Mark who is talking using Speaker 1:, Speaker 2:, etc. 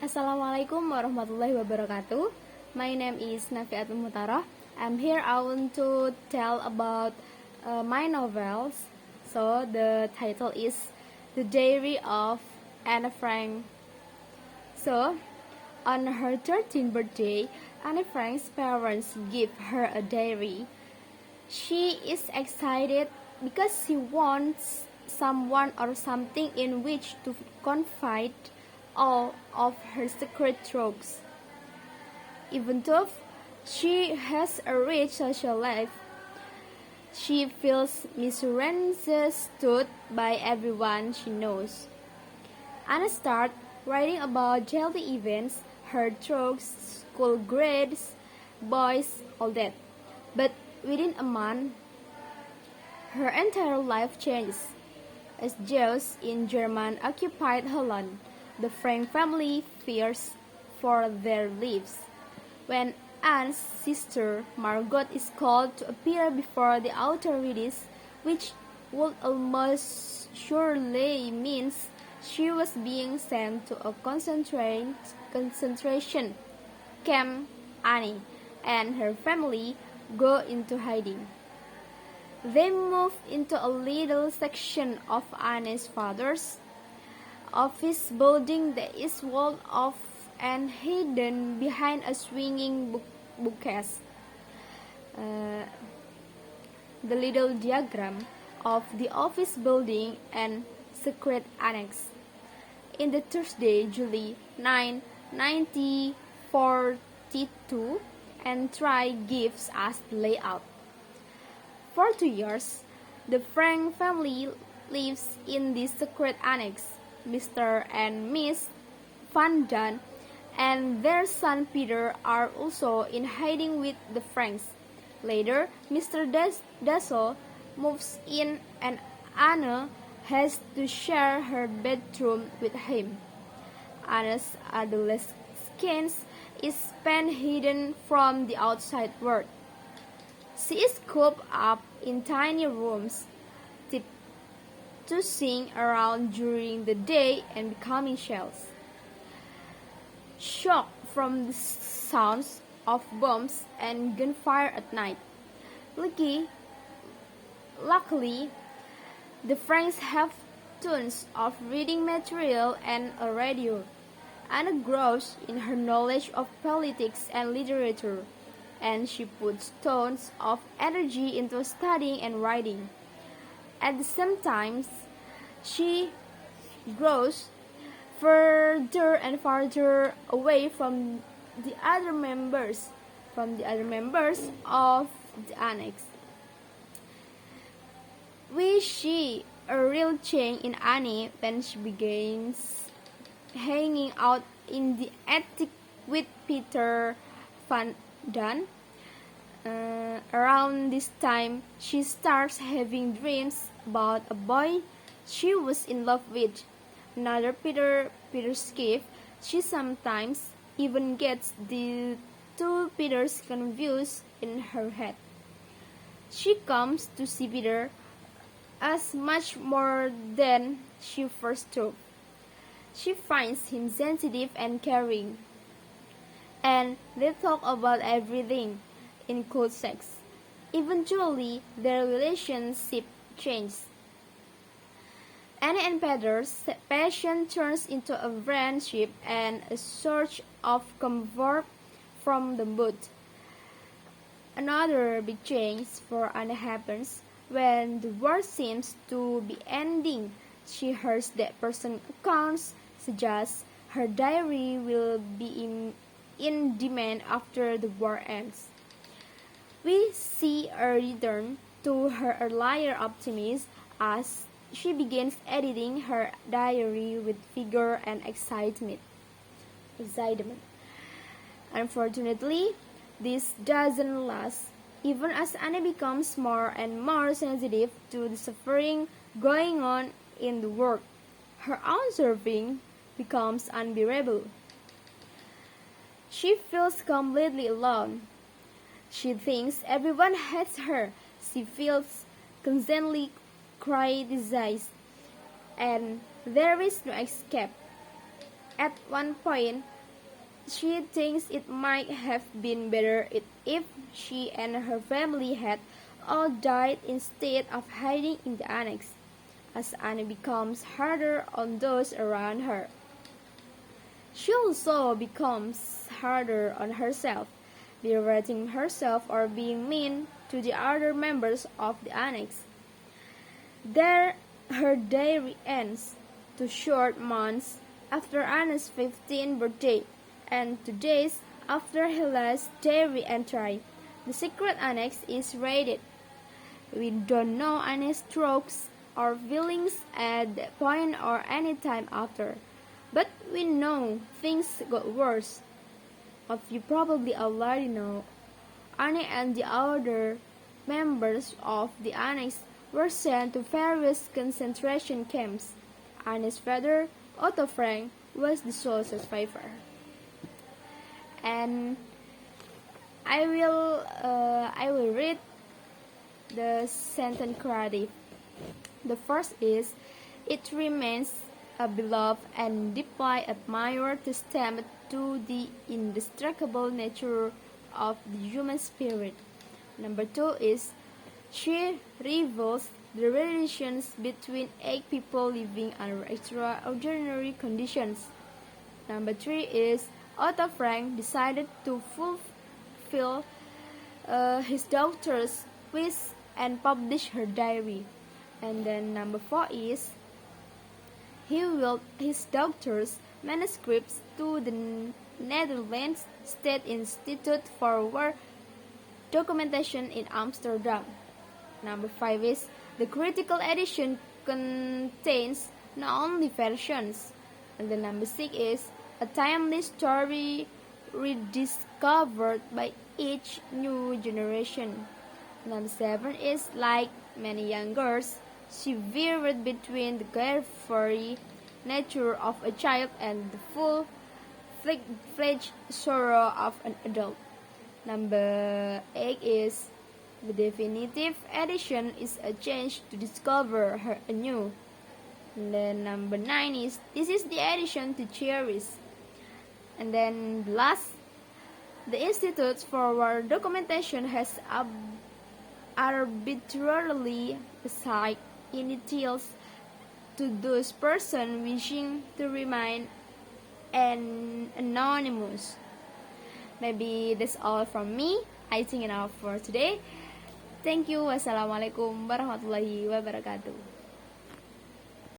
Speaker 1: Assalamualaikum warahmatullahi wabarakatuh. My name is Nafi'atul. I'm here. I want to tell about my novels. So the title is The Diary of Anne Frank. So on her 13th birthday, Anne Frank's parents give her a diary. She is excited because she wants someone or something in which to confide all of her secret thoughts. Even though she has a rich social life, she feels misunderstood by everyone she knows. Anna starts writing about daily events, her thoughts, school grades, boys, all that. But within a month, her entire life changes. As Jews in German-occupied Holland, the Frank family fears for their lives. When Anne's sister Margot is called to appear before the authorities, which would almost surely means she was being sent to a concentration camp, Annie and her family go into hiding. They move into a little section of Anne's father's office building that is walled off and hidden behind a swinging bookcase. The little diagram of the office building and secret annex. In the Thursday, July 9, 1942, and try gives us the layout. For 2 years, the Frank family lives in this secret annex. Mr. and Miss Van Daan and their son Peter are also in hiding with the Franks. Later, Mr. Dasso moves in and Anna has to share her bedroom with him. Anna's adolescence is spent hidden from the outside world. She is cooped up in tiny rooms, tossing around during the day and becoming shells. Shocked from the sounds of bombs and gunfire at night. Luckily, the Franks have tons of reading material and a radio. Anna grows in her knowledge of politics and literature, and she puts tons of energy into studying and writing. At the same time, she grows further and farther away from the other members of the annex. We see a real change in Annie when she begins hanging out in the attic with Peter Van Daan. Around this time, she starts having dreams about a boy she was in love with, another Peter Skiff. She sometimes even gets the two Peters confused in her head. She comes to see Peter as much more than she first thought. She finds him sensitive and caring, and they talk about everything, include sex. Eventually, their relationship changes. Annie and Peter's passion turns into a friendship and a search of comfort from the both. Another big change for Annie happens when the war seems to be ending. She hears that personal accounts suggest her diary will be in demand after the war ends. We see a return to her earlier optimism as she begins editing her diary with vigor and excitement. Unfortunately, this doesn't last, even as Annie becomes more and more sensitive to the suffering going on in the world. Her own suffering becomes unbearable. She feels completely alone. She thinks everyone hates her. She feels constantly criticized, and there is no escape. At one point, she thinks it might have been better if she and her family had all died instead of hiding in the annex, as Anne becomes harder on those around her. She also becomes harder on herself, berating herself or being mean to the other members of the annex. There, her diary ends, 2 short months after Anna's 15th birthday, and 2 days after her last diary entry. The secret annex is raided. We don't know Anna's strokes or feelings at that point or any time after. But we know things got worse. As you probably already know, Annie and the other members of the annex were sent to various concentration camps. Annie's father, Otto Frank, was the sole survivor. And I will read the sentence creative. The first is, it remains a beloved and deeply admired testament to the indestructible nature of the human spirit. Number 2 is, she reveals the relations between 8 people living under extraordinary conditions. Number 3 is, Otto Frank decided to fulfill his daughter's wish and publish her diary. And then number 4 is, he willed his daughter's manuscripts to the Netherlands State Institute for War Documentation in Amsterdam. Number 5 is, the critical edition contains not only versions. And the number 6 is, a timely story rediscovered by each new generation. Number 7 is, like many young girls, she veered between the carefree nature of a child and the full-fledged sorrow of an adult. Number 8 is, the definitive edition is a change to discover her anew. And then number 9 is, this is the edition to cherish. And then last, the Institute for War Documentation has arbitrarily assigned initials to those persons wishing to remain anonymous. Maybe that's all from me. I think enough for today. Thank you. Wassalamualaikum warahmatullahi wabarakatuh.